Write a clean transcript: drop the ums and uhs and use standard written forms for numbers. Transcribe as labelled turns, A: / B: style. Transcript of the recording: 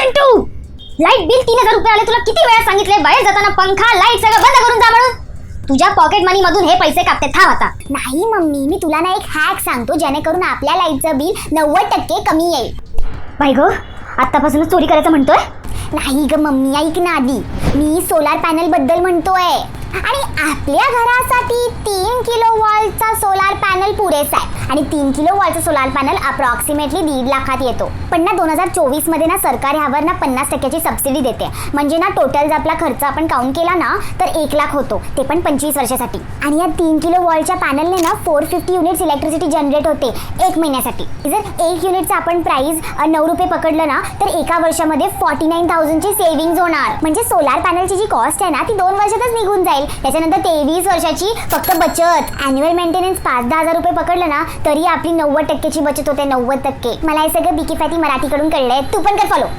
A: Chintu, light bill 3000 आले. तुला किती वेळा सांगितले बाहेर जाताना पंखा लाईट सगळं बंद करून जा म्हणून. तुझ्या पॉकेट मनी मधून हे पैसे कापते. थांब आता.
B: नाही मम्मी, मी तुला ना एक हॅक सांगतो जेणेकरून आपल्या लाईटचं बिल 90% कमी येईल.
A: बाई गो, आत्तापासूनच चोरी करायचं म्हणतोय?
B: नाही ग मम्मी, ऐक ना आधी. मी सोलार पॅनल बद्दल म्हणतोय. आणि आपल्या घरासाठी 3 किलो वॉल्टचा सोलार पॅनल पुरेसा आहे. आणि 3 किलो वॉल्टचा सोलार पॅनल अप्रॉक्सिमेटली 1.5 लाखात येतो. पण ना 2024 मध्ये ना सरकार ह्यावर ना 50% सबसिडी देते. म्हणजे ना टोटल जर आपला खर्च आपण काउंट केला ना तर 1 लाख होतो, ते पण 25 वर्षासाठी. आणि या 3 किलो वॉल्टच्या पॅनलने ना 450 युनिट्स इलेक्ट्रिसिटी जनरेट होते 1 महिन्यासाठी. जर 1 युनिटचं आपण प्राइस 9 रुपये पकडलं ना तर एका वर्षामध्ये 49,000 ची सेव्हिंग होणार. म्हणजे सोलार पॅनलची जी कॉस्ट आहे ना ती 2 वर्षातच निघून जाईल. त्याच्यानंतर 23 वर्षाची फक्त बचत. अॅन्युअल मेंटेनन्स 5-10 हजार रुपये पकडलं ना तरी आपली 90% ची बचत होते. 90%. मला हे सगळं बिकीफॅती मराठीकडून कळलंय. तू पण कर फॉलो.